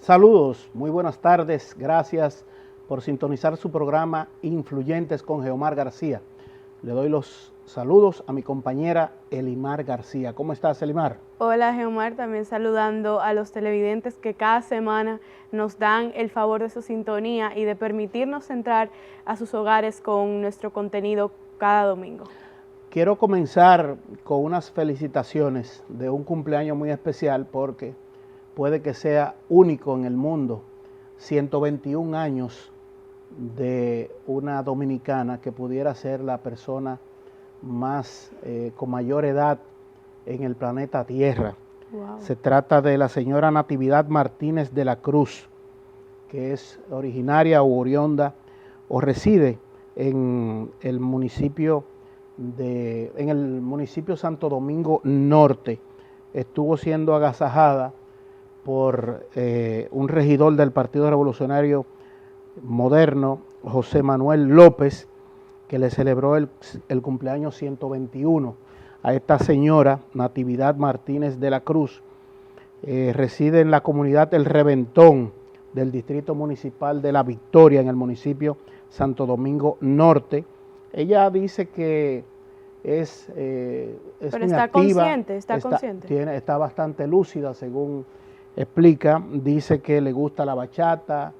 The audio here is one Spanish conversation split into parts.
Saludos, muy buenas tardes, gracias por sintonizar su programa Influyentes con Geomar García. Le doy los saludos a mi compañera Elimar García. ¿Cómo estás, Elimar? Hola, Geomar, también saludando a los televidentes que cada semana nos dan el favor de su sintonía y de permitirnos entrar a sus hogares con nuestro contenido cada domingo. Quiero comenzar con unas felicitaciones de un cumpleaños muy especial porque puede que sea único en el mundo. 121 años de una dominicana que pudiera ser la persona más con mayor edad en el planeta Tierra. Wow. Se trata de la señora Natividad Martínez de la Cruz, que es originaria o oriunda o reside en el municipio Santo Domingo Norte. Estuvo siendo agasajada por un regidor del Partido Revolucionario Moderno, José Manuel López, que le celebró el cumpleaños 121 a esta señora Natividad Martínez de la Cruz. Reside en la comunidad El Reventón del Distrito Municipal de La Victoria, en el municipio Santo Domingo Norte. Ella dice que es Pero muy está activa, consciente. Está bastante lúcida, según explica. Dice que le gusta la bachata,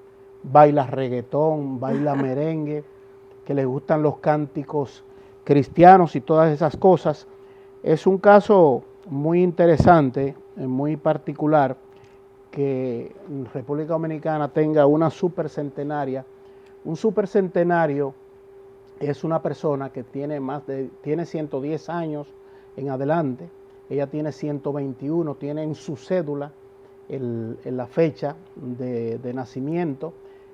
baila reggaetón, baila merengue, que le gustan los cánticos cristianos y todas esas cosas. Es un caso muy interesante, muy particular, que República Dominicana tenga una supercentenaria. Un supercentenario es una persona que tiene 110 años en adelante. Ella tiene 121, tiene en su cédula en la fecha de nacimiento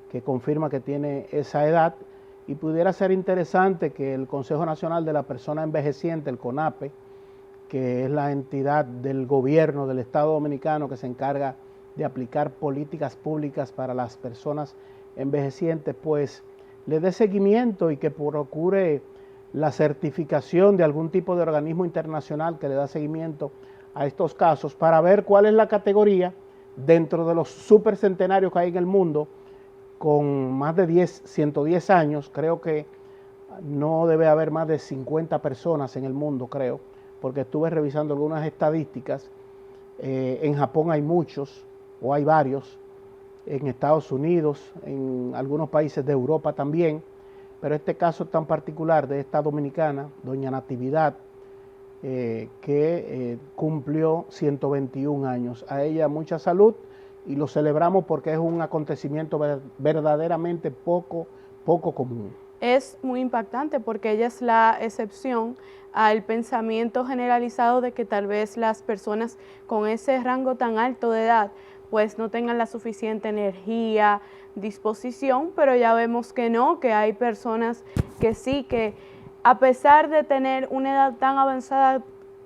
que confirma que tiene esa edad, y pudiera ser interesante que el Consejo Nacional de la Persona Envejeciente, el CONAPE, que es la entidad del gobierno del Estado Dominicano que se encarga de aplicar políticas públicas para las personas envejecientes, pues le dé seguimiento y que procure la certificación de algún tipo de organismo internacional que le da seguimiento a estos casos para ver cuál es la categoría dentro de los supercentenarios que hay en el mundo con más de 110 años. Creo que no debe haber más de 50 personas en el mundo, creo, porque estuve revisando algunas estadísticas. En Japón hay muchos, o hay varios, en Estados Unidos, en algunos países de Europa también, pero este caso tan particular de esta dominicana, doña Natividad, que cumplió 121 años. A ella mucha salud y lo celebramos porque es un acontecimiento verdaderamente poco común. Es muy impactante porque ella es la excepción al pensamiento generalizado de que tal vez las personas con ese rango tan alto de edad pues no tengan la suficiente energía, disposición, pero ya vemos que no, que hay personas que sí, que a pesar de tener una edad tan avanzada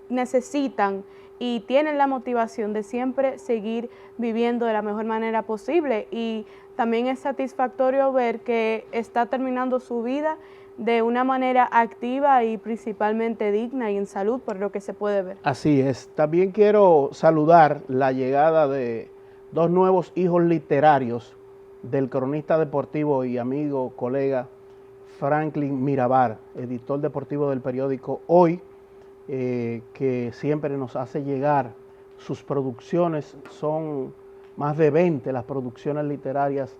necesitan y tienen la motivación de siempre seguir viviendo de la mejor manera posible, y también es satisfactorio ver que está terminando su vida de una manera activa y principalmente digna y en salud, por lo que se puede ver. Así es. También quiero saludar la llegada de dos nuevos hijos literarios del cronista deportivo y amigo, colega Franklin Mirabal, editor deportivo del periódico Hoy, que siempre nos hace llegar sus producciones. Son más de 20 las producciones literarias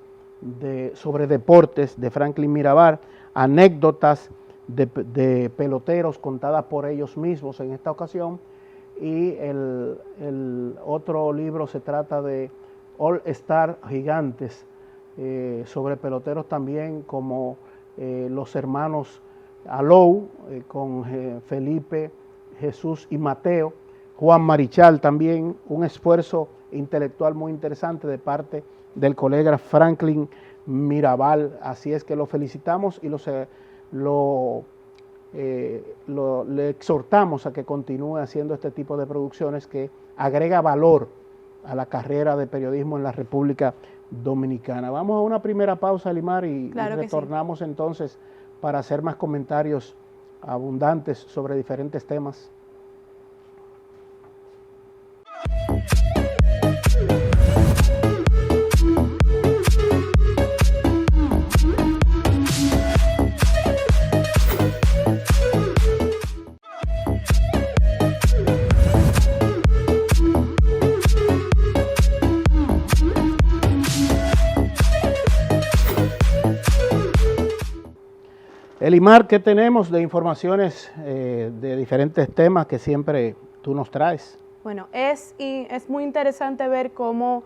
sobre deportes de Franklin Mirabal, anécdotas de peloteros contadas por ellos mismos en esta ocasión, y el otro libro se trata de All Star Gigantes, sobre peloteros también como los hermanos Alou, con Felipe, Jesús y Mateo, Juan Marichal también, un esfuerzo intelectual muy interesante de parte del colega Franklin Mirabal. Así es que lo felicitamos y le exhortamos a que continúe haciendo este tipo de producciones que agrega valor a la carrera de periodismo en la República Dominicana. Vamos a una primera pausa, Limar, y retornamos entonces para hacer más comentarios abundantes sobre diferentes temas. Elimar, ¿qué tenemos de informaciones de diferentes temas que siempre tú nos traes? Bueno, es muy interesante ver cómo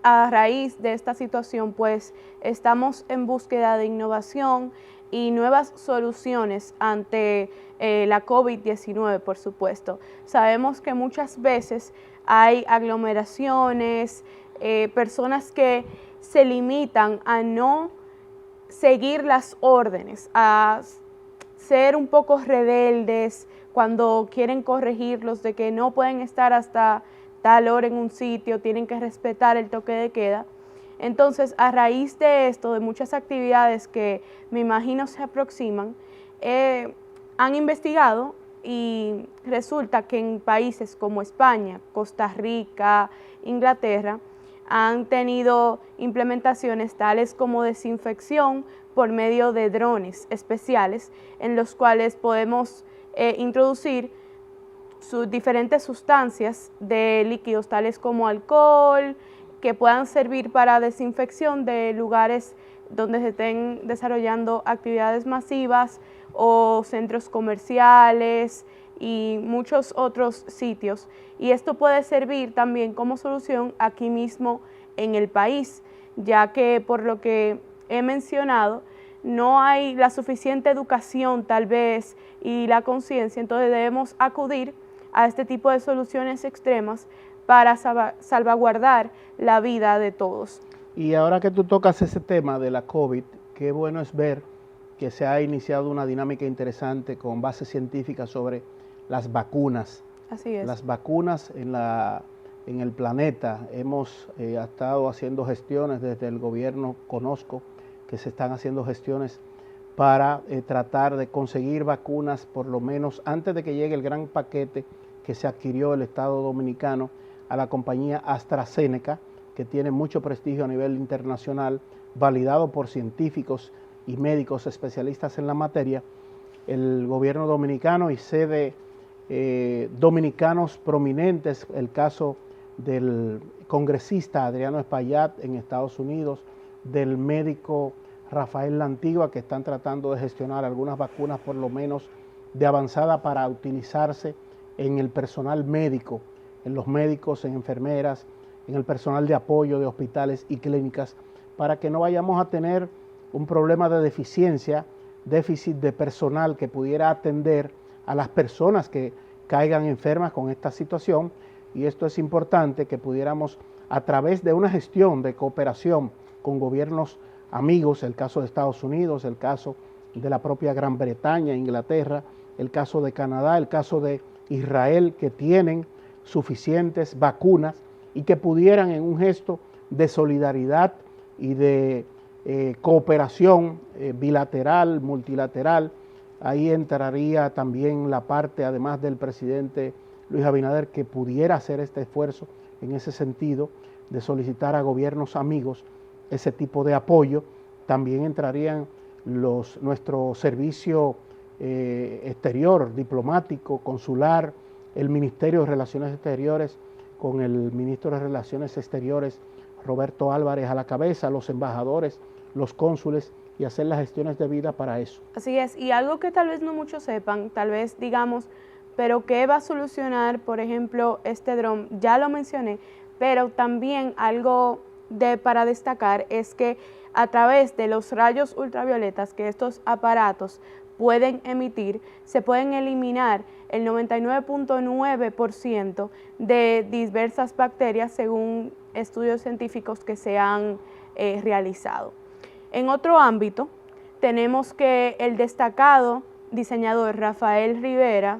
a raíz de esta situación, pues estamos en búsqueda de innovación y nuevas soluciones ante la COVID-19, por supuesto. Sabemos que muchas veces hay aglomeraciones, personas que se limitan a no seguir las órdenes, a ser un poco rebeldes cuando quieren corregirlos de que no pueden estar hasta tal hora en un sitio, tienen que respetar el toque de queda. Entonces, a raíz de esto, de muchas actividades que me imagino se aproximan, han investigado y resulta que en países como España, Costa Rica, Inglaterra, han tenido implementaciones tales como desinfección por medio de drones especiales en los cuales podemos introducir diferentes sustancias de líquidos tales como alcohol que puedan servir para desinfección de lugares donde se estén desarrollando actividades masivas o centros comerciales y muchos otros sitios, y esto puede servir también como solución aquí mismo en el país, ya que por lo que he mencionado no hay la suficiente educación tal vez y la conciencia, entonces debemos acudir a este tipo de soluciones extremas para salvaguardar la vida de todos. Y ahora que tú tocas ese tema de la COVID, qué bueno es ver que se ha iniciado una dinámica interesante con base científica sobre las vacunas. Así es. Las vacunas en el planeta. Hemos estado haciendo gestiones desde el gobierno, conozco que se están haciendo gestiones para tratar de conseguir vacunas, por lo menos antes de que llegue el gran paquete que se adquirió el Estado Dominicano a la compañía AstraZeneca, que tiene mucho prestigio a nivel internacional, validado por científicos y médicos especialistas en la materia. El gobierno dominicano y sede dominicanos prominentes, el caso del congresista Adriano Espaillat en Estados Unidos, del médico Rafael La Antigua, que están tratando de gestionar algunas vacunas por lo menos de avanzada para utilizarse en el personal médico, en los médicos, en enfermeras, en el personal de apoyo de hospitales y clínicas, para que no vayamos a tener un problema de deficiencia, déficit de personal que pudiera atender a las personas que caigan enfermas con esta situación. Y esto es importante que pudiéramos, a través de una gestión de cooperación con gobiernos amigos, el caso de Estados Unidos, el caso de la propia Gran Bretaña, Inglaterra, el caso de Canadá, el caso de Israel, que tienen suficientes vacunas y que pudieran, en un gesto de solidaridad y de cooperación bilateral, multilateral, ahí entraría también la parte, además del presidente Luis Abinader, que pudiera hacer este esfuerzo en ese sentido de solicitar a gobiernos amigos ese tipo de apoyo. También entrarían nuestro servicio exterior, diplomático, consular, el Ministerio de Relaciones Exteriores, con el ministro de Relaciones Exteriores, Roberto Álvarez, a la cabeza, los embajadores, los cónsules, y hacer las gestiones debidas para eso. Así es, y algo que tal vez no muchos sepan, tal vez digamos, pero ¿qué va a solucionar, por ejemplo, este dron? Ya lo mencioné, pero también algo para destacar es que a través de los rayos ultravioletas que estos aparatos pueden emitir, se pueden eliminar el 99.9% de diversas bacterias según estudios científicos que se han realizado. En otro ámbito, tenemos que el destacado diseñador Rafael Rivera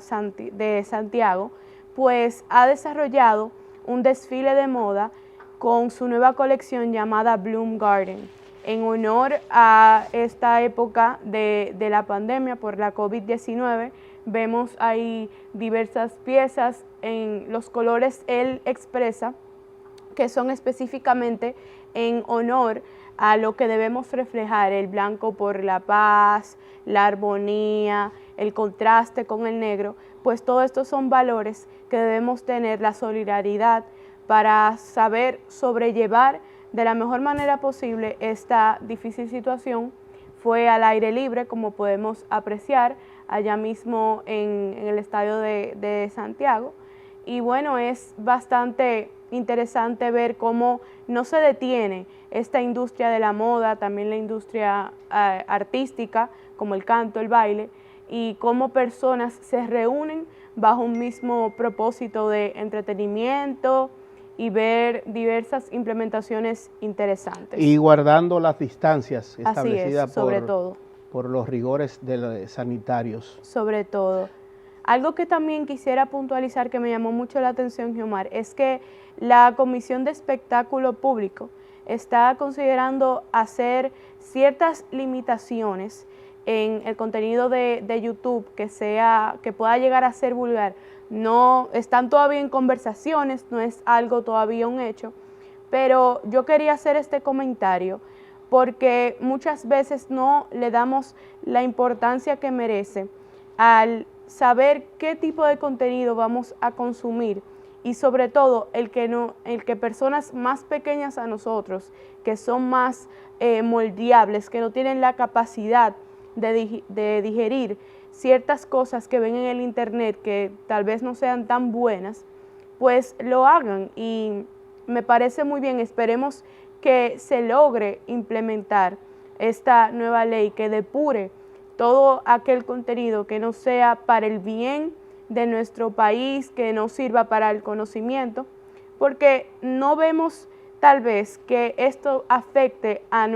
de Santiago, pues ha desarrollado un desfile de moda con su nueva colección llamada Bloom Garden, en honor a esta época de la pandemia por la COVID-19. Vemos ahí diversas piezas en los colores él expresa, que son específicamente en honor a lo que debemos reflejar: el blanco por la paz, la armonía, el contraste con el negro, pues todo esto son valores que debemos tener, la solidaridad, para saber sobrellevar de la mejor manera posible esta difícil situación fue al aire libre, como podemos apreciar allá mismo en el estadio de Santiago. Y bueno, es bastante interesante ver cómo no se detiene esta industria de la moda, también la industria artística, como el canto, el baile, y cómo personas se reúnen bajo un mismo propósito de entretenimiento y ver diversas implementaciones interesantes. Y guardando las distancias establecidas por los rigores sanitarios. Sobre todo. Algo que también quisiera puntualizar que me llamó mucho la atención, Giomar, es que la Comisión de Espectáculo Público está considerando hacer ciertas limitaciones en el contenido de YouTube que pueda llegar a ser vulgar. No están todavía en conversaciones, no es algo todavía un hecho, pero yo quería hacer este comentario porque muchas veces no le damos la importancia que merece al saber qué tipo de contenido vamos a consumir y sobre todo el que personas más pequeñas a nosotros, que son más moldeables, que no tienen la capacidad de digerir ciertas cosas que ven en el internet que tal vez no sean tan buenas, pues lo hagan, y me parece muy bien. Esperemos que se logre implementar esta nueva ley que depure todo aquel contenido que no sea para el bien de nuestro país, que no sirva para el conocimiento, porque no vemos tal vez que esto afecte a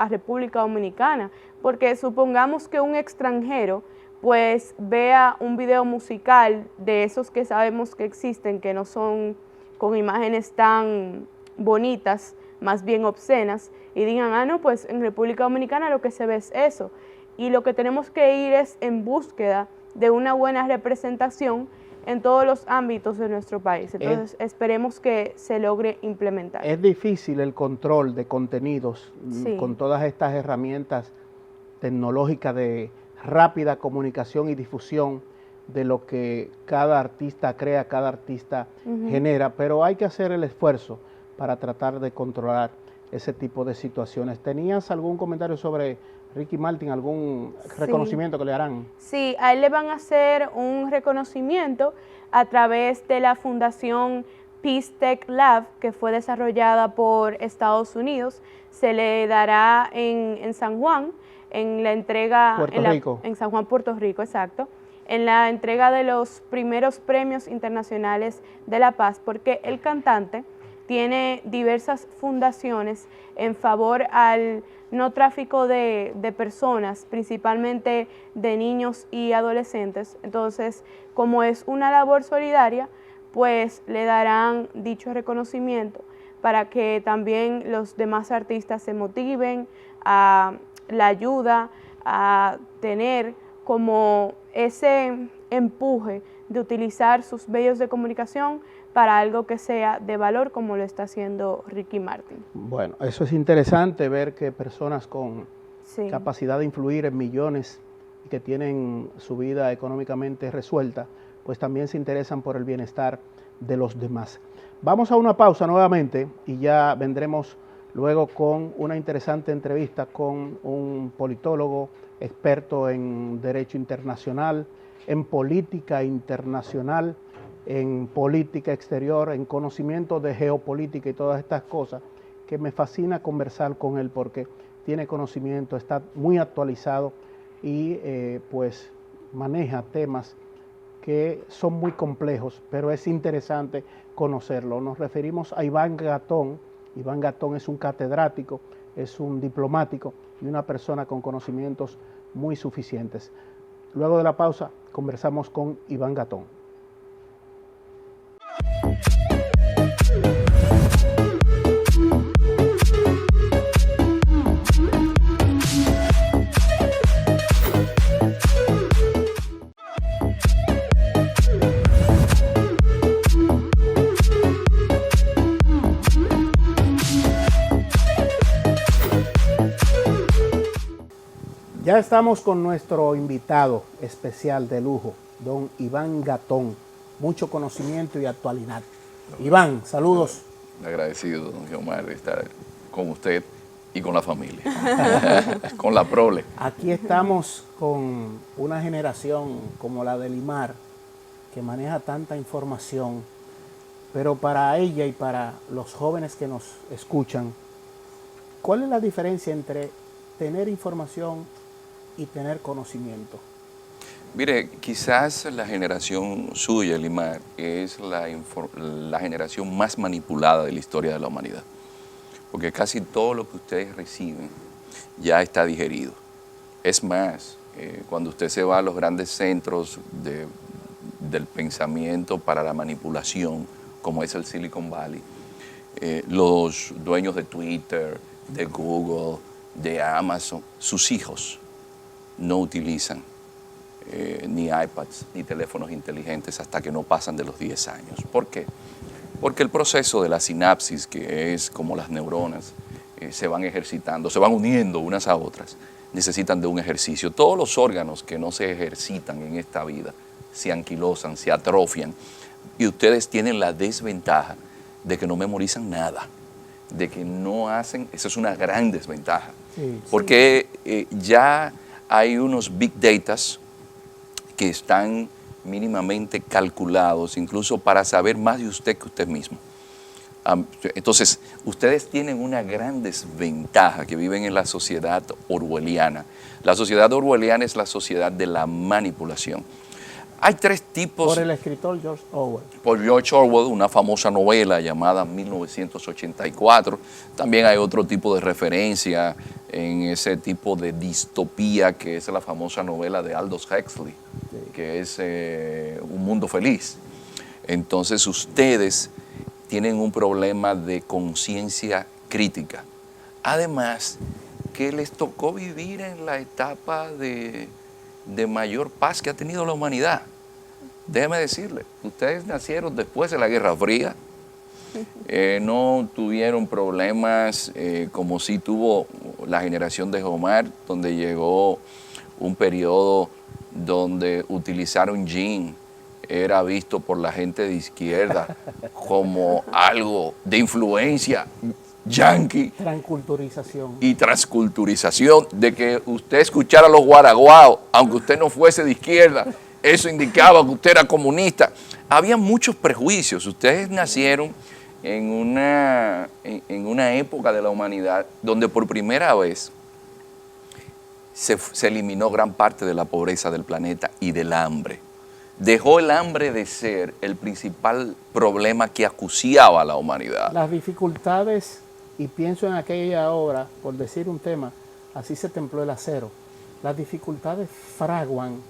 República Dominicana, porque supongamos que un extranjero pues vea un video musical de esos que sabemos que existen, que no son con imágenes tan bonitas, más bien obscenas, y digan, ah, no, pues en República Dominicana lo que se ve es eso. Y lo que tenemos que ir es en búsqueda de una buena representación en todos los ámbitos de nuestro país. Entonces, esperemos que se logre implementar. Es difícil el control de contenidos con todas estas herramientas tecnológicas de rápida comunicación y difusión de lo que cada artista crea, cada artista genera, pero hay que hacer el esfuerzo para tratar de controlar ese tipo de situaciones. ¿Tenías algún comentario sobre Ricky Martin, algún reconocimiento que le harán? Sí, a él le van a hacer un reconocimiento a través de la fundación Peace Tech Lab, que fue desarrollada por Estados Unidos. Se le dará en San Juan, en la entrega... En San Juan, Puerto Rico, exacto. En la entrega de los primeros premios internacionales de la paz, porque el cantante tiene diversas fundaciones en favor al no tráfico de personas, principalmente de niños y adolescentes. Entonces, como es una labor solidaria, pues le darán dicho reconocimiento para que también los demás artistas se motiven a la ayuda, a tener como ese empuje de utilizar sus medios de comunicación para algo que sea de valor, como lo está haciendo Ricky Martin. Bueno, eso es interesante, ver que personas con capacidad de influir en millones y que tienen su vida económicamente resuelta, pues también se interesan por el bienestar de los demás. Vamos a una pausa nuevamente y ya vendremos luego con una interesante entrevista con un politólogo experto en derecho internacional, en política internacional, en política exterior, en conocimiento de geopolítica y todas estas cosas, que me fascina conversar con él porque tiene conocimiento, está muy actualizado y pues maneja temas que son muy complejos, pero es interesante conocerlo. Nos referimos a Iván Gatón. Iván Gatón es un catedrático, es un diplomático y una persona con conocimientos muy suficientes. Luego de la pausa conversamos con Iván Gatón. Ya estamos con nuestro invitado especial de lujo, don Iván Gatón. Mucho conocimiento y actualidad. Iván, saludos. Agradecido, don Giomar, de estar con usted y con la familia, con la prole. Aquí estamos con una generación como la de Limar, que maneja tanta información, pero para ella y para los jóvenes que nos escuchan, ¿cuál es la diferencia entre tener información y tener conocimiento? Mire, quizás la generación suya, Limar, es la generación más manipulada de la historia de la humanidad, porque casi todo lo que ustedes reciben ya está digerido. Es más, cuando usted se va a los grandes centros del pensamiento para la manipulación, como es el Silicon Valley, los dueños de Twitter, de Google, de Amazon, sus hijos no utilizan ni iPads ni teléfonos inteligentes hasta que no pasan de los 10 años. ¿Por qué? Porque el proceso de la sinapsis, que es como las neuronas, se van ejercitando, se van uniendo unas a otras, necesitan de un ejercicio. Todos los órganos que no se ejercitan en esta vida se anquilosan, se atrofian, y ustedes tienen la desventaja de que no memorizan nada, de que no hacen, esa es una gran desventaja, porque ya hay unos big datas que están mínimamente calculados, incluso para saber más de usted que usted mismo. Entonces, ustedes tienen una gran desventaja, que viven en la sociedad orwelliana. La sociedad orwelliana es la sociedad de la manipulación. Hay tres tipos... Por el escritor George Orwell. Por George Orwell, una famosa novela llamada 1984. También hay otro tipo de referencia en ese tipo de distopía, que es la famosa novela de Aldous Huxley, que es Un Mundo Feliz. Entonces ustedes tienen un problema de conciencia crítica. Además, que les tocó vivir en la etapa de mayor paz que ha tenido la humanidad. Déjeme decirle, ustedes nacieron después de la Guerra Fría, no tuvieron problemas como sí tuvo la generación de Omar, donde llegó un periodo donde utilizar un jean era visto por la gente de izquierda como algo de influencia yanqui. Transculturización. Y transculturización, de que usted escuchara a los guaraguaos, aunque usted no fuese de izquierda, eso indicaba que usted era comunista. Había muchos prejuicios. Ustedes nacieron en una época de la humanidad donde por primera vez se eliminó gran parte de la pobreza del planeta y del hambre. Dejó el hambre de ser el principal problema que acuciaba a la humanidad. Las dificultades, y pienso en aquella obra, por decir un tema, Así se templó el acero. Las dificultades fraguan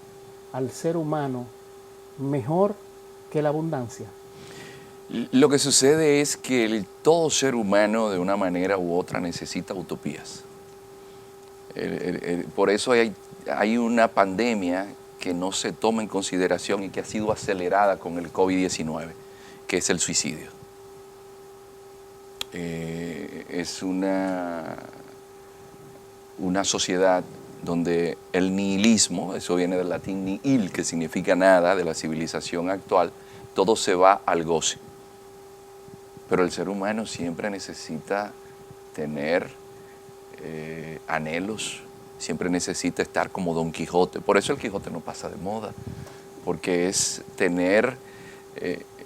al ser humano mejor que la abundancia. Lo que sucede es que todo ser humano de una manera u otra necesita utopías. Por eso hay una pandemia que no se toma en consideración y que ha sido acelerada con el COVID-19, que es el suicidio. Es una sociedad donde el nihilismo, eso viene del latín nihil, que significa nada, de la civilización actual, todo se va al goce. Pero el ser humano siempre necesita tener anhelos, siempre necesita estar como Don Quijote. Por eso el Quijote no pasa de moda, porque es tener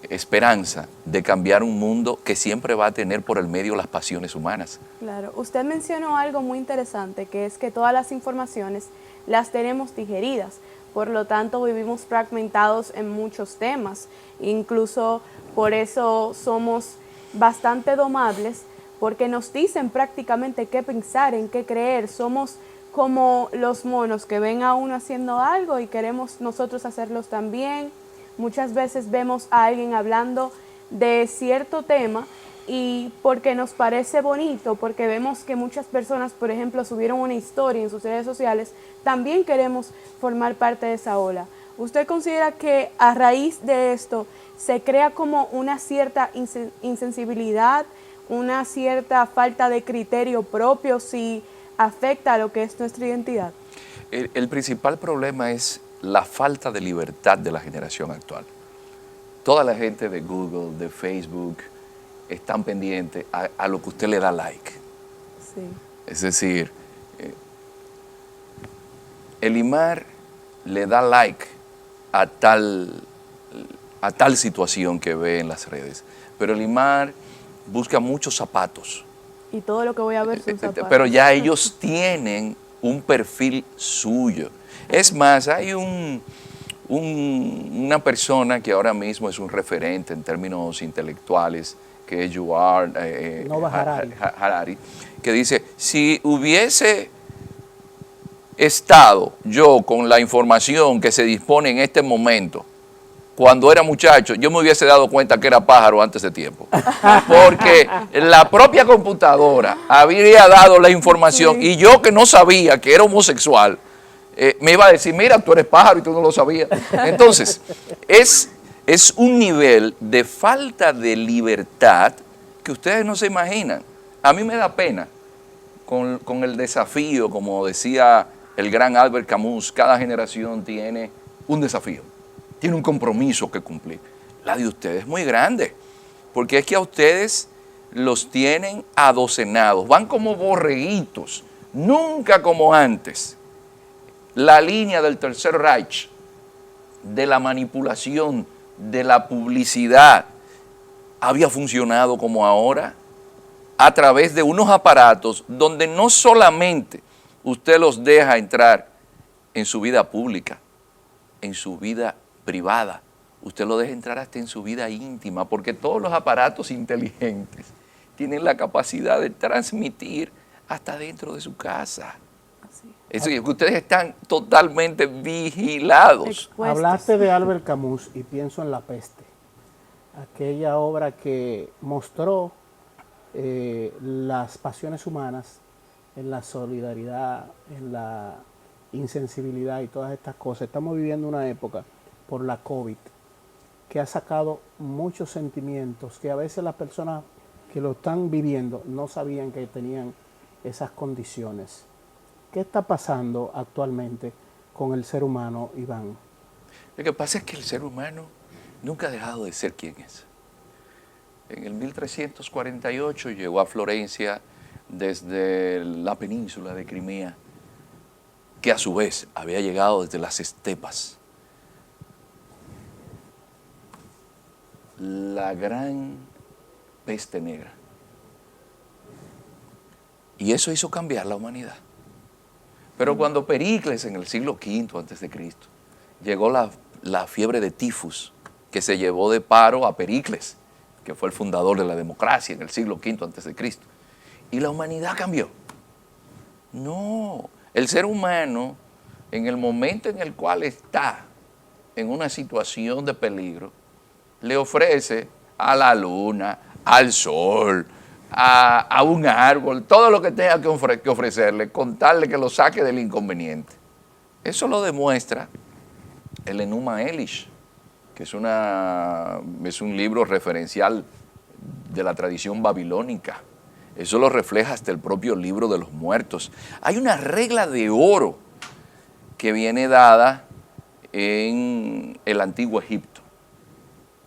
esperanza de cambiar un mundo que siempre va a tener por el medio las pasiones humanas. Claro, usted mencionó algo muy interesante, que es que todas las informaciones las tenemos digeridas, por lo tanto vivimos fragmentados en muchos temas, incluso por eso somos bastante domables, porque nos dicen prácticamente qué pensar, en qué creer. Somos como los monos que ven a uno haciendo algo y queremos nosotros hacerlos también. Muchas veces vemos a alguien hablando de cierto tema y porque nos parece bonito, porque vemos que muchas personas, por ejemplo, subieron una historia en sus redes sociales, también queremos formar parte de esa ola. ¿Usted considera que a raíz de esto se crea como una cierta insensibilidad, una cierta falta de criterio propio, si afecta a lo que es nuestra identidad? El principal problema es la falta de libertad de la generación actual. Toda la gente de Google, de Facebook, están pendientes a lo que usted le da like. Sí. Es decir, Elimar le da like a tal situación que ve en las redes, pero Elimar busca muchos zapatos. Y todo lo que voy a ver son zapatos. Pero ya ellos tienen un perfil suyo. Es más, hay una persona que ahora mismo es un referente en términos intelectuales, que es Yuval Harari, que dice, si hubiese estado yo con la información que se dispone en este momento, cuando era muchacho, yo me hubiese dado cuenta que era pájaro antes de tiempo. Porque la propia computadora habría dado la información y yo que no sabía que era homosexual, me iba a decir, mira, tú eres pájaro y tú no lo sabías. Entonces, es un nivel de falta de libertad que ustedes no se imaginan. A mí me da pena con el desafío, como decía el gran Albert Camus, cada generación tiene un desafío. Tiene un compromiso que cumplir. La de ustedes es muy grande, porque es que a ustedes los tienen adocenados, van como borreguitos, nunca como antes. La línea del Tercer Reich, de la manipulación, de la publicidad, había funcionado como ahora, a través de unos aparatos donde no solamente usted los deja entrar en su vida pública, en su vida privada, usted lo deja entrar hasta en su vida íntima, porque todos los aparatos inteligentes tienen la capacidad de transmitir hasta dentro de su casa. Es decir, que ustedes están totalmente vigilados. Expuestos. Hablaste de Albert Camus y pienso en La Peste, aquella obra que mostró las pasiones humanas en la solidaridad, en la insensibilidad y todas estas cosas. Estamos viviendo una época por la COVID que ha sacado muchos sentimientos que a veces las personas que lo están viviendo no sabían que tenían esas condiciones. ¿Qué está pasando actualmente con el ser humano, Iván? Lo que pasa es que el ser humano nunca ha dejado de ser quien es. En el 1348 llegó a Florencia desde la península de Crimea, que a su vez había llegado desde las estepas. La gran peste negra. Y eso hizo cambiar la humanidad. Pero cuando Pericles, en el siglo V a.C., llegó la fiebre de tifus, que se llevó de paro a Pericles, que fue el fundador de la democracia en el siglo V a.C., y la humanidad cambió. No, el ser humano, en el momento en el cual está en una situación de peligro, le ofrece a la luna, al sol, a un árbol, todo lo que tenga que ofrecerle, contarle que lo saque del inconveniente. Eso lo demuestra el Enuma Elish, que es un libro referencial de la tradición babilónica. Eso lo refleja hasta el propio libro de los muertos. Hay una regla de oro que viene dada en el antiguo Egipto,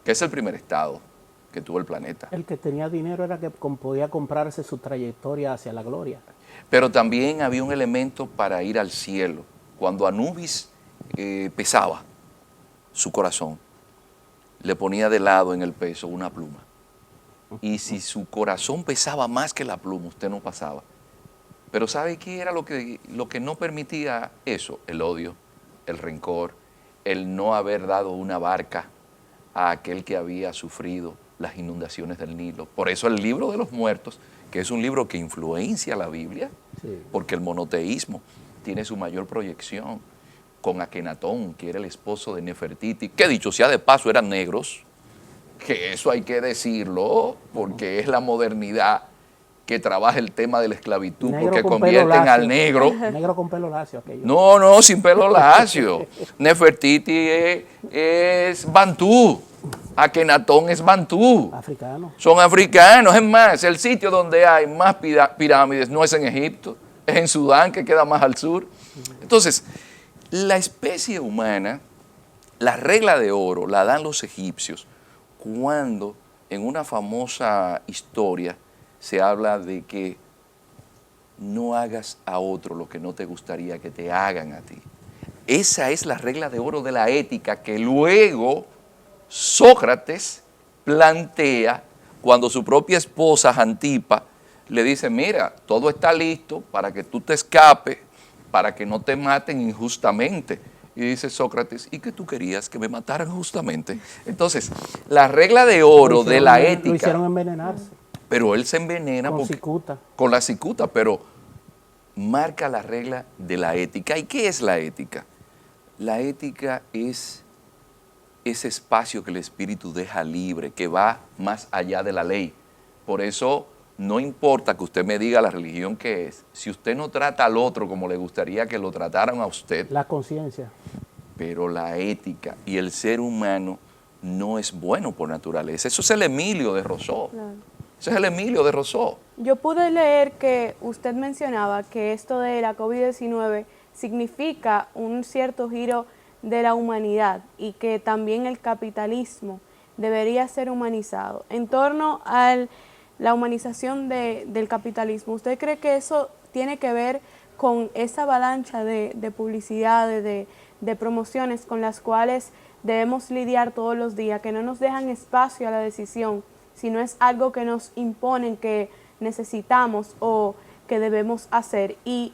que es el primer estado que tuvo el planeta. El que tenía dinero era que podía comprarse su trayectoria hacia la gloria. Pero también había un elemento para ir al cielo. Cuando Anubis pesaba su corazón, le ponía de lado en el peso una pluma. Y si su corazón pesaba más que la pluma, usted no pasaba. Pero ¿sabe qué era lo que no permitía eso? El odio, el rencor, el no haber dado una barca a aquel que había sufrido las inundaciones del Nilo. Por eso el libro de los muertos, que es un libro que influencia la Biblia, sí, porque el monoteísmo tiene su mayor proyección con Akenatón, que era el esposo de Nefertiti, que dicho sea de paso eran negros, que eso hay que decirlo, porque es la modernidad que trabaja el tema de la esclavitud, negro porque convierten al negro. Negro con pelo lacio. Aquello. No, sin pelo lacio. Nefertiti es bantú. Akenatón es bantú. Africano. Son africanos. Es más, el sitio donde hay más pirámides no es en Egipto, es en Sudán, que queda más al sur. Entonces, la especie humana, la regla de oro la dan los egipcios cuando en una famosa historia se habla de que no hagas a otro lo que no te gustaría que te hagan a ti. Esa es la regla de oro de la ética que luego Sócrates plantea cuando su propia esposa Antipa le dice, mira, todo está listo para que tú te escapes, para que no te maten injustamente. Y dice Sócrates, ¿y qué tú querías? Que me mataran justamente. Entonces, la regla de oro de la ética... Lo hicieron envenenarse. Pero él se envenena con cicuta. Con la cicuta, pero marca la regla de la ética. ¿Y qué es la ética? La ética es ese espacio que el espíritu deja libre, que va más allá de la ley. Por eso no importa que usted me diga la religión que es, si usted no trata al otro como le gustaría que lo trataran a usted. La conciencia. Pero la ética y el ser humano no es bueno por naturaleza. Eso es el Emilio de Rousseau. Claro. Ese es el Emilio de Rousseau. Yo pude leer que usted mencionaba que esto de la COVID-19 significa un cierto giro de la humanidad y que también el capitalismo debería ser humanizado. En torno a la humanización del capitalismo, ¿usted cree que eso tiene que ver con esa avalancha de publicidad, de promociones con las cuales debemos lidiar todos los días, que no nos dejan espacio a la decisión, sino es algo que nos imponen, que necesitamos o que debemos hacer? ¿Y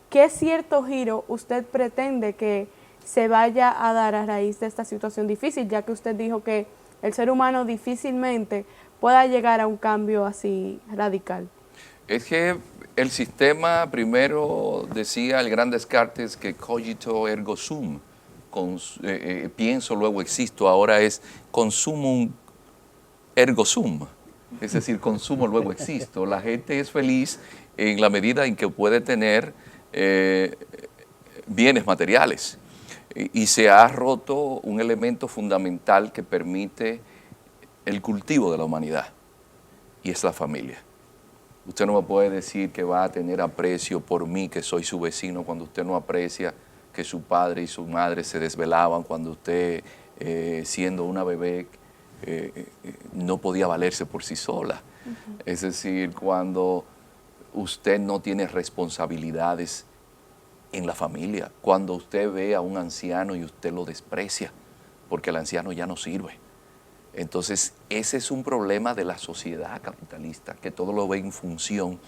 qué cierto giro usted pretende que se vaya a dar a raíz de esta situación difícil, ya que usted dijo que el ser humano difícilmente pueda llegar a un cambio así radical? Es que el sistema, primero decía el gran Descartes que cogito ergo sum, pienso luego existo, ahora es consumum ergo sum, es decir, consumo luego existo. La gente es feliz en la medida en que puede tener bienes materiales. Y se ha roto un elemento fundamental que permite el cultivo de la humanidad, y es la familia. Usted no me puede decir que va a tener aprecio por mí, que soy su vecino, cuando usted no aprecia que su padre y su madre se desvelaban, cuando usted, siendo una bebé, no podía valerse por sí sola. Es decir, cuando usted no tiene responsabilidades en la familia, cuando usted ve a un anciano y usted lo desprecia, porque el anciano ya no sirve. Entonces, ese es un problema de la sociedad capitalista, que todo lo ve en función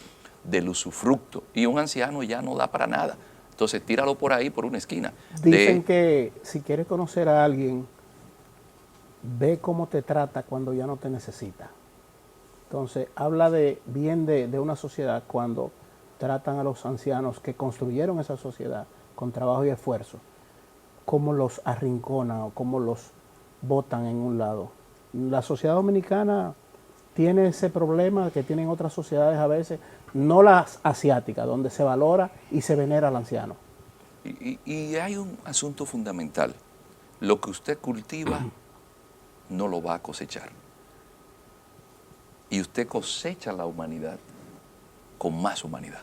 del usufructo, y un anciano ya no da para nada. Entonces, tíralo por ahí, por una esquina. Dicen que si quieres conocer a alguien, ve cómo te trata cuando ya no te necesita. Entonces, habla bien de una sociedad cuando tratan a los ancianos que construyeron esa sociedad con trabajo y esfuerzo, cómo los arrinconan o cómo los botan en un lado. La sociedad dominicana tiene ese problema que tienen otras sociedades a veces, no las asiáticas, donde se valora y se venera al anciano. Y hay un asunto fundamental. Lo que usted cultiva no lo va a cosechar. Y usted cosecha la humanidad con más humanidad.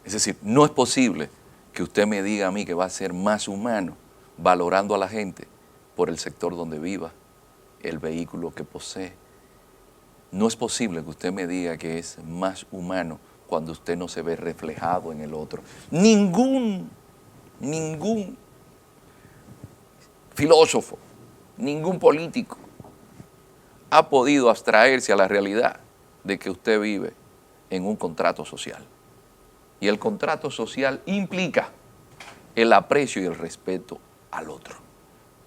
Es decir, no es posible que usted me diga a mí que va a ser más humano valorando a la gente por el sector donde viva, el vehículo que posee. No es posible que usted me diga que es más humano cuando usted no se ve reflejado en el otro. Ningún filósofo, ningún político ha podido abstraerse a la realidad de que usted vive en un contrato social. Y el contrato social implica el aprecio y el respeto al otro.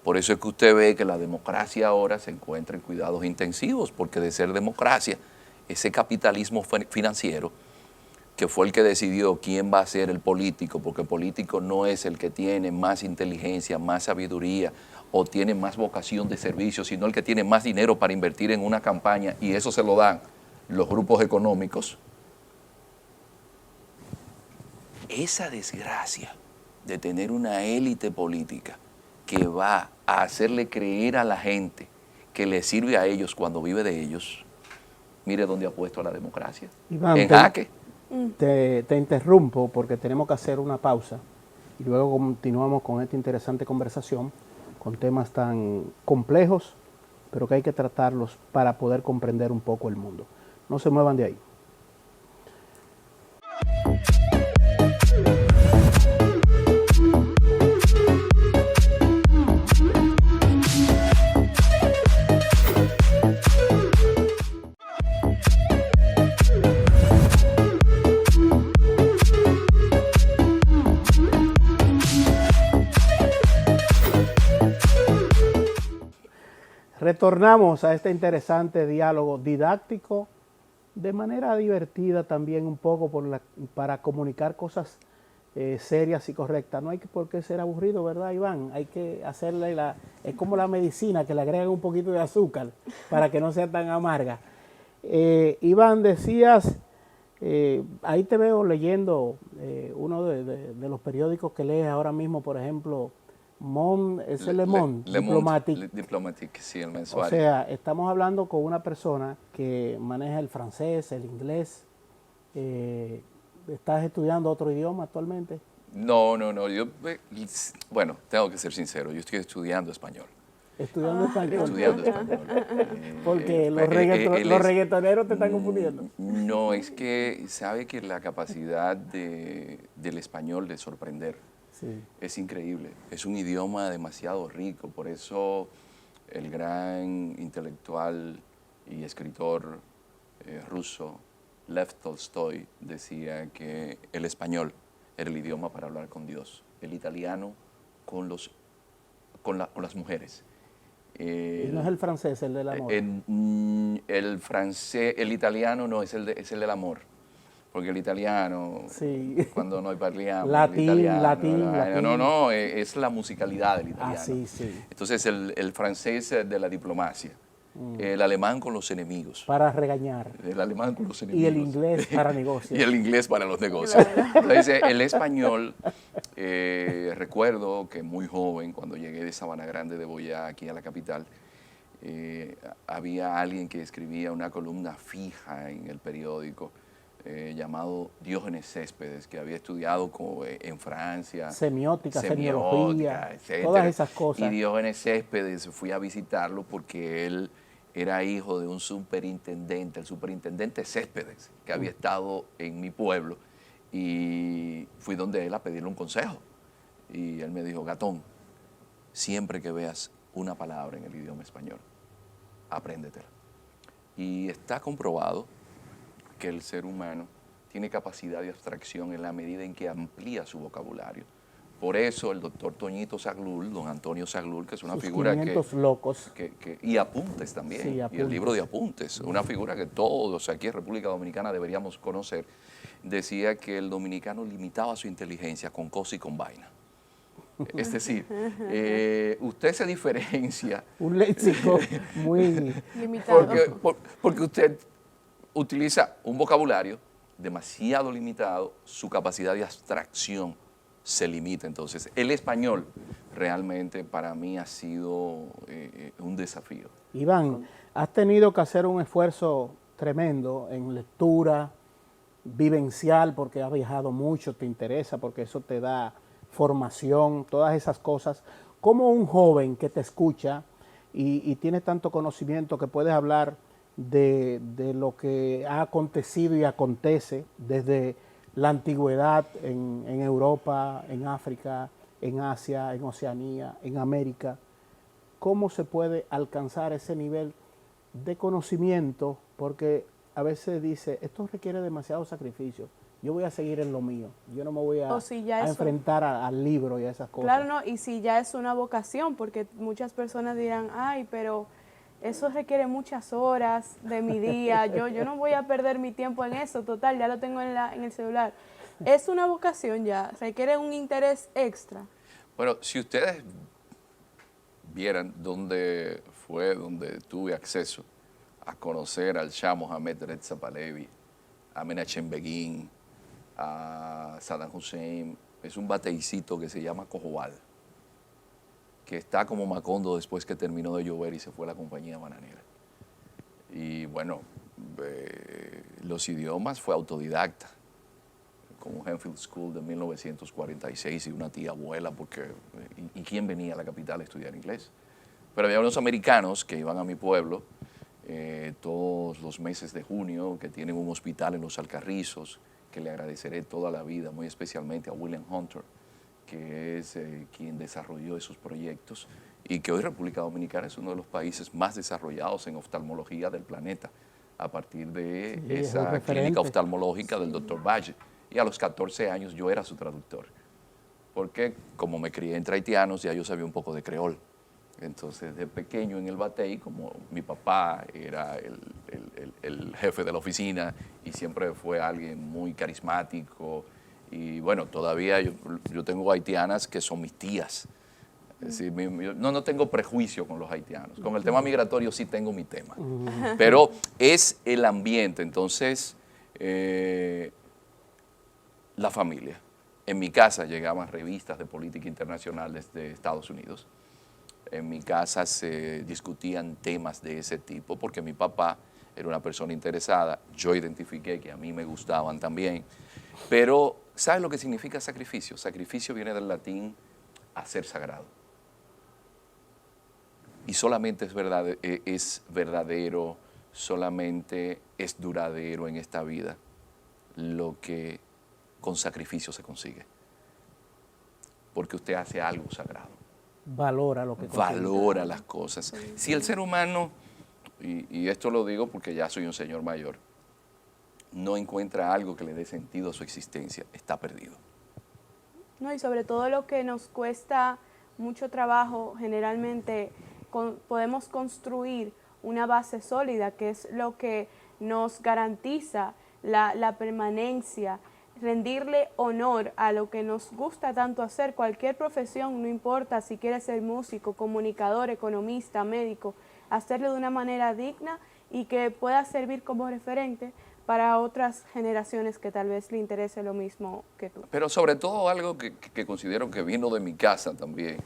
Por eso es que usted ve que la democracia ahora se encuentra en cuidados intensivos, porque de ser democracia, ese capitalismo financiero, que fue el que decidió quién va a ser el político, porque el político no es el que tiene más inteligencia, más sabiduría o tiene más vocación de servicio, sino el que tiene más dinero para invertir en una campaña, y eso se lo dan los grupos económicos. Esa desgracia de tener una élite política que va a hacerle creer a la gente que le sirve a ellos cuando vive de ellos, mire dónde ha puesto a la democracia. Iván, en jaque. Te interrumpo porque tenemos que hacer una pausa y luego continuamos con esta interesante conversación con temas tan complejos, pero que hay que tratarlos para poder comprender un poco el mundo. No se muevan de ahí. Retornamos a este interesante diálogo didáctico, de manera divertida también un poco para comunicar cosas serias y correctas. No hay por qué ser aburrido, ¿verdad, Iván? Hay que hacerle es como la medicina, que le agregan un poquito de azúcar para que no sea tan amarga. Iván, decías, ahí te veo leyendo uno de los periódicos que lees ahora mismo, por ejemplo, es el Le Monde, Diplomatique. Diplomatique, sí, el mensual. O sea, estamos hablando con una persona que maneja el francés, el inglés. ¿Estás estudiando otro idioma actualmente? No, bueno, tengo que ser sincero, yo estoy estudiando español. Estudiando español. Estudiando español. Porque los reggaetoneros te están confundiendo. No, es que sabe que la capacidad del español de sorprender es increíble. Es un idioma demasiado rico, por eso el gran intelectual y escritor ruso Lev Tolstoy decía que el español era el idioma para hablar con Dios, el italiano con las mujeres. Y no es el francés el del amor. El francés, el italiano no, es el del amor. Porque el italiano, cuando noi parliamo, latín. No, es la musicalidad del italiano. Sí. Entonces el francés de la diplomacia, el alemán con los enemigos. Para regañar. El alemán con los enemigos. Y el inglés para negocios. Y el inglés para los negocios. Entonces el español, recuerdo que muy joven, cuando llegué de Sabana Grande de Boyá aquí a la capital, había alguien que escribía una columna fija en el periódico, llamado Diógenes Céspedes, que había estudiado en Francia. Semiótica, etcétera, todas esas cosas. Y Diógenes Céspedes, fui a visitarlo porque él era hijo de un superintendente, el superintendente Céspedes, que había estado en mi pueblo, y fui donde él a pedirle un consejo. Y él me dijo, Gatón, siempre que veas una palabra en el idioma español, apréndetela. Y está comprobado que el ser humano tiene capacidad de abstracción en la medida en que amplía su vocabulario. Por eso el doctor Toñito Zaglul, don Antonio Zaglul, que es una figura locos. Y apuntes también, sí, apuntes. Y el libro de apuntes, una figura que todos aquí en República Dominicana deberíamos conocer, decía que el dominicano limitaba su inteligencia con cosa y con vaina. Es decir, usted se diferencia. Un léxico muy limitado. Porque usted utiliza un vocabulario demasiado limitado, su capacidad de abstracción se limita. Entonces, el español realmente para mí ha sido un desafío. Iván, has tenido que hacer un esfuerzo tremendo en lectura, vivencial, porque has viajado mucho, te interesa, porque eso te da formación, todas esas cosas. ¿Cómo un joven que te escucha y tiene tanto conocimiento que puedes hablar de lo que ha acontecido y acontece desde la antigüedad en Europa, en África, en Asia, en Oceanía, en América? ¿Cómo se puede alcanzar ese nivel de conocimiento? Porque a veces dice, esto requiere demasiado sacrificio. Yo voy a seguir en lo mío. Yo no me voy a enfrentar al libro y a esas cosas. Claro, no, y si ya es una vocación, porque muchas personas dirán, ay, pero eso requiere muchas horas de mi día, yo no voy a perder mi tiempo en eso, total, ya lo tengo en el celular. Es una vocación ya, requiere un interés extra. Bueno, si ustedes vieran dónde tuve acceso a conocer al Shah Mohammad Reza Pahlavi, a Menachem Begin, a Saddam Hussein, es un bateicito que se llama Cojobal, que está como Macondo después que terminó de llover y se fue a la compañía bananera. Y bueno, los idiomas fue autodidacta, con un Enfield School de 1946 y una tía abuela, porque ¿y quién venía a la capital a estudiar inglés? Pero había unos americanos que iban a mi pueblo todos los meses de junio, que tienen un hospital en Los Alcarrizos, que le agradeceré toda la vida, muy especialmente a William Hunter, que es quien desarrolló esos proyectos, y que hoy República Dominicana es uno de los países más desarrollados en oftalmología del planeta, a partir de esa clínica oftalmológica del doctor Valle. Y a los 14 años yo era su traductor, porque como me crié entre haitianos, ya yo sabía un poco de creol. Entonces, de pequeño en el batey, como mi papá era el jefe de la oficina y siempre fue alguien muy carismático, y bueno, todavía yo tengo haitianas que son mis tías. Es decir, no tengo prejuicio con los haitianos. Con el tema migratorio sí tengo mi tema. Pero es el ambiente. Entonces, la familia. En mi casa llegaban revistas de política internacional desde Estados Unidos. En mi casa se discutían temas de ese tipo porque mi papá era una persona interesada. Yo identifiqué que a mí me gustaban también. Pero, ¿sabes lo que significa sacrificio? Sacrificio viene del latín hacer sagrado. Y solamente es verdadero, solamente es duradero en esta vida lo que con sacrificio se consigue. Porque usted hace algo sagrado. Valora lo que consigue. Valora las cosas. Si el ser humano, y esto lo digo porque ya soy un señor mayor, no encuentra algo que le dé sentido a su existencia, está perdido. No, y sobre todo lo que nos cuesta mucho trabajo, generalmente podemos construir una base sólida, que es lo que nos garantiza la permanencia, rendirle honor a lo que nos gusta tanto hacer, cualquier profesión, no importa si quieres ser músico, comunicador, economista, médico, hacerlo de una manera digna y que pueda servir como referente para otras generaciones que tal vez le interese lo mismo que tú. Pero sobre todo algo que considero que vino de mi casa también.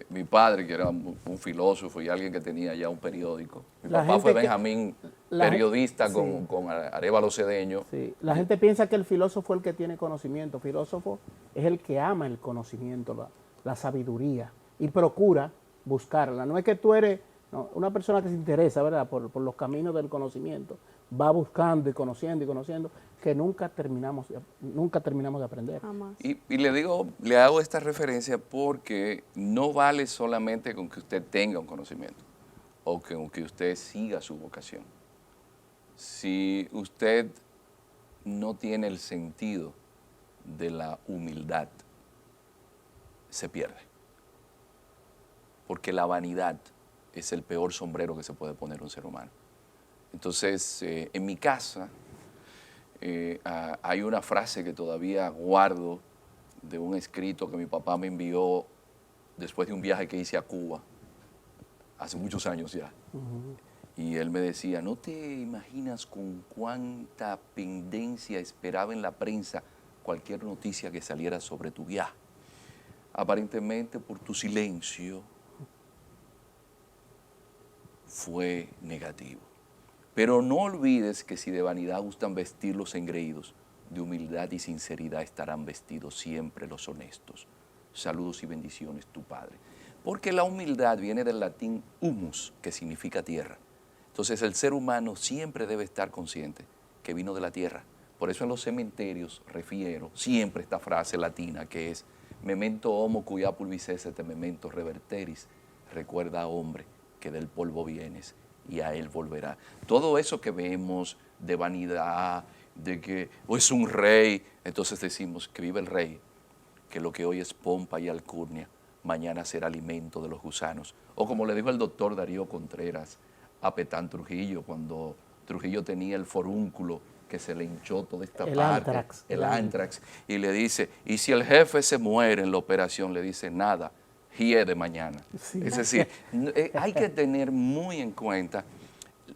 Mi padre, que era un filósofo y alguien que tenía ya un periódico. Mi papá fue Benjamín, periodista con Arévalo Cedeño. Sí. La gente piensa que el filósofo es el que tiene conocimiento. El filósofo es el que ama el conocimiento, la sabiduría, y procura buscarla. No es que tú eres una persona que se interesa, ¿verdad?, por los caminos del conocimiento. Va buscando y conociendo, que nunca terminamos de aprender. Jamás. Y le hago esta referencia porque no vale solamente con que usted tenga un conocimiento o con que usted siga su vocación. Si usted no tiene el sentido de la humildad, se pierde. Porque la vanidad es el peor sombrero que se puede poner un ser humano. Entonces, en mi casa hay una frase que todavía guardo de un escrito que mi papá me envió después de un viaje que hice a Cuba, hace muchos años ya. Y él me decía, no te imaginas con cuánta pendencia esperaba en la prensa cualquier noticia que saliera sobre tu viaje. Aparentemente, por tu silencio, fue negativo. Pero no olvides que si de vanidad gustan vestir los engreídos, de humildad y sinceridad estarán vestidos siempre los honestos. Saludos y bendiciones, tu padre. Porque la humildad viene del latín humus, que significa tierra. Entonces el ser humano siempre debe estar consciente que vino de la tierra. Por eso en los cementerios refiero siempre esta frase latina que es memento homo cuia pulvisese te memento reverteris. Recuerda, hombre, que del polvo vienes y a él volverá. Todo eso que vemos de vanidad, de que es un rey, entonces decimos que vive el rey, que lo que hoy es pompa y alcurnia, mañana será alimento de los gusanos. O como le dijo el doctor Darío Contreras a Petán Trujillo, cuando Trujillo tenía el forúnculo que se le hinchó toda esta parte, el ántrax, y le dice, y si el jefe se muere en la operación, le dice, nada, de mañana. Sí. Es decir, hay que tener muy en cuenta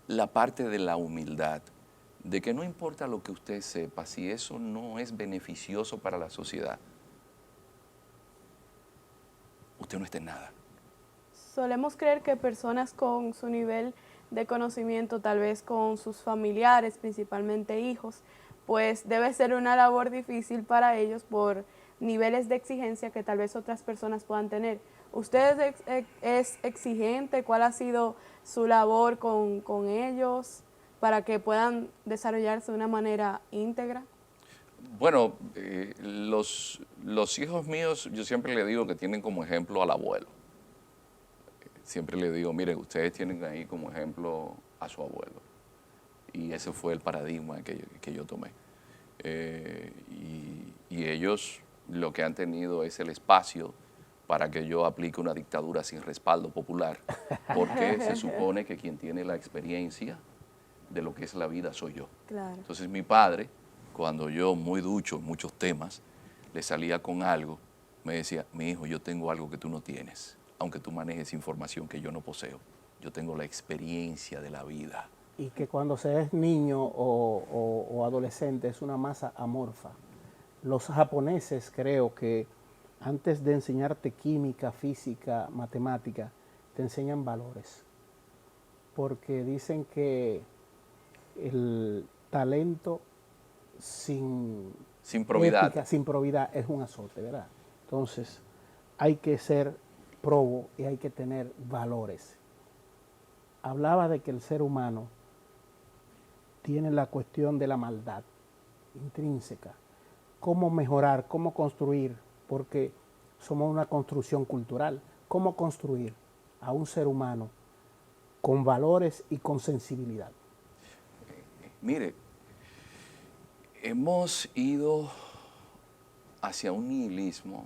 la parte de la humildad, de que no importa lo que usted sepa, si eso no es beneficioso para la sociedad, usted no está en nada. Solemos creer que personas con su nivel de conocimiento, tal vez con sus familiares, principalmente hijos, pues debe ser una labor difícil para ellos por niveles de exigencia que tal vez otras personas puedan tener. ¿Usted es exigente? ¿Cuál ha sido su labor con ellos para que puedan desarrollarse de una manera íntegra? Bueno, los hijos míos, yo siempre le digo que tienen como ejemplo al abuelo. Siempre le digo, miren, ustedes tienen ahí como ejemplo a su abuelo. Y ese fue el paradigma que yo tomé. Y ellos lo que han tenido es el espacio para que yo aplique una dictadura sin respaldo popular, porque se supone que quien tiene la experiencia de lo que es la vida soy yo. Claro. Entonces mi padre, cuando yo, muy ducho en muchos temas, le salía con algo, me decía, mi hijo, yo tengo algo que tú no tienes, aunque tú manejes información que yo no poseo. Yo tengo la experiencia de la vida. Y que cuando se es niño o adolescente es una masa amorfa. Los japoneses, creo que antes de enseñarte química, física, matemática, te enseñan valores. Porque dicen que el talento sin probidad. ética, sin probidad, es un azote, ¿verdad? Entonces, hay que ser probo y hay que tener valores. Hablaba de que el ser humano tiene la cuestión de la maldad intrínseca. Cómo mejorar, cómo construir, porque somos una construcción cultural. Cómo construir a un ser humano con valores y con sensibilidad. Mire, hemos ido hacia un nihilismo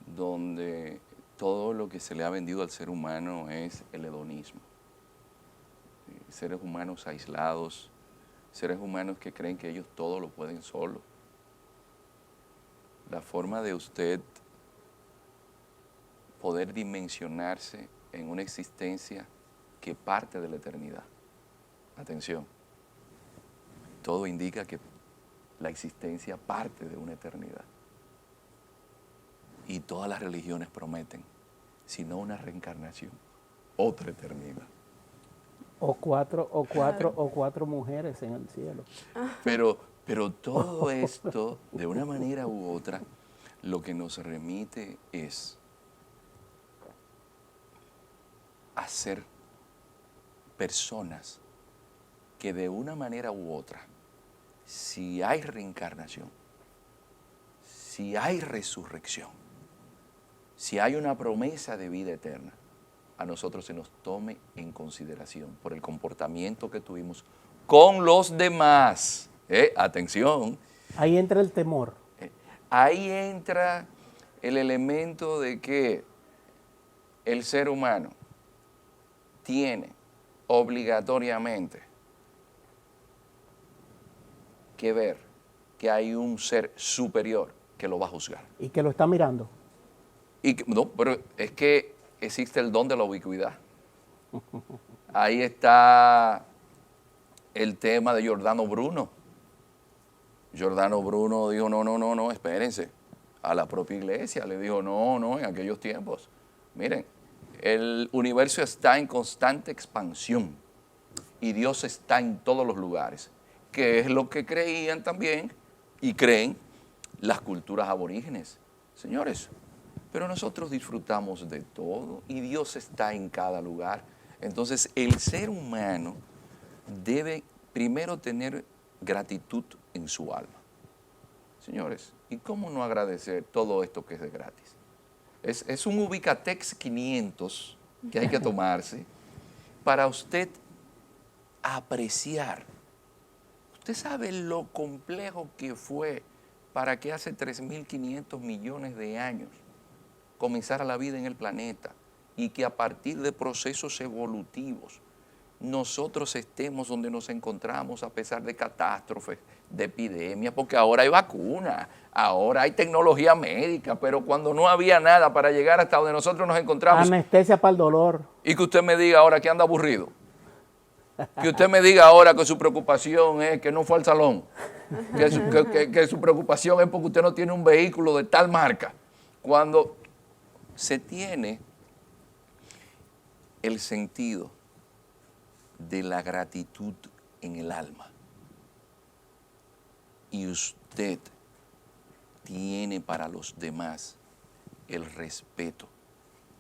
donde todo lo que se le ha vendido al ser humano es el hedonismo. Seres humanos aislados, seres humanos que creen que ellos todo lo pueden solo. La forma de usted poder dimensionarse en una existencia que parte de la eternidad. Atención, todo indica que la existencia parte de una eternidad. Y todas las religiones prometen, si no una reencarnación, otra eternidad. O cuatro mujeres en el cielo. Pero todo esto, de una manera u otra, lo que nos remite es a ser personas que de una manera u otra, si hay reencarnación, si hay resurrección, si hay una promesa de vida eterna, a nosotros se nos tome en consideración por el comportamiento que tuvimos con los demás. Atención. Ahí entra el temor. Ahí entra el elemento de que el ser humano tiene obligatoriamente que ver que hay un ser superior que lo va a juzgar. Y que lo está mirando. No, pero es que existe el don de la ubicuidad. Ahí está el tema de Giordano Bruno. Giordano Bruno dijo, no, espérense. A la propia iglesia le dijo, no, en aquellos tiempos. Miren, el universo está en constante expansión y Dios está en todos los lugares, que es lo que creían también y creen las culturas aborígenes. Señores, pero nosotros disfrutamos de todo y Dios está en cada lugar. Entonces, el ser humano debe primero tener gratitud en su alma. Señores, ¿y cómo no agradecer todo esto que es de gratis? Es un Ubicatex 500 que hay que tomarse para usted apreciar. Usted sabe lo complejo que fue para que hace 3.500 millones de años comenzara la vida en el planeta y que a partir de procesos evolutivos nosotros estemos donde nos encontramos a pesar de catástrofes, de epidemias, porque ahora hay vacuna, ahora hay tecnología médica, pero cuando no había nada para llegar hasta donde nosotros nos encontramos. Anestesia para el dolor. Y que usted me diga ahora que anda aburrido. Que usted me diga ahora que su preocupación es que no fue al salón. Que su preocupación es porque usted no tiene un vehículo de tal marca. Cuando se tiene el sentido de la gratitud en el alma y usted tiene para los demás el respeto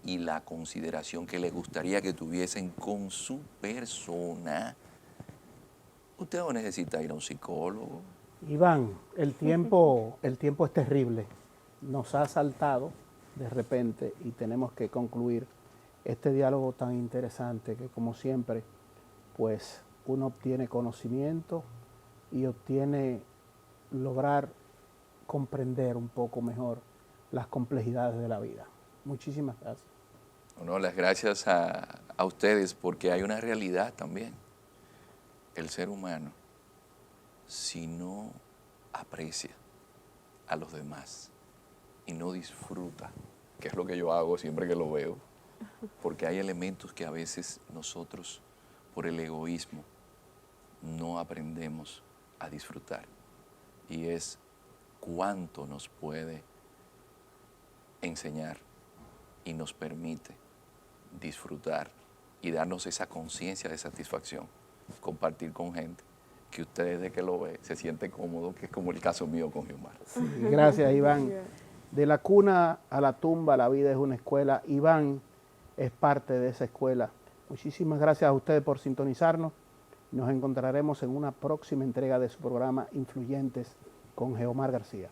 y la consideración que le gustaría que tuviesen con su persona, usted no necesita ir a un psicólogo. Iván, el tiempo es terrible. Nos ha asaltado de repente y tenemos que concluir este diálogo tan interesante que, como siempre, pues uno obtiene conocimiento y obtiene lograr comprender un poco mejor las complejidades de la vida. Muchísimas gracias. Bueno, las gracias a ustedes porque hay una realidad también. El ser humano, si no aprecia a los demás y no disfruta, que es lo que yo hago siempre que lo veo, porque hay elementos que a veces nosotros, por el egoísmo, no aprendemos a disfrutar. Y es cuánto nos puede enseñar y nos permite disfrutar y darnos esa conciencia de satisfacción, compartir con gente que ustedes de que lo ve se siente cómodo, que es como el caso mío con Geomar. Sí, gracias, Iván. De la cuna a la tumba, la vida es una escuela. Iván es parte de esa escuela. Muchísimas gracias a ustedes por sintonizarnos. Nos encontraremos en una próxima entrega de su programa Influyentes con Geomar García.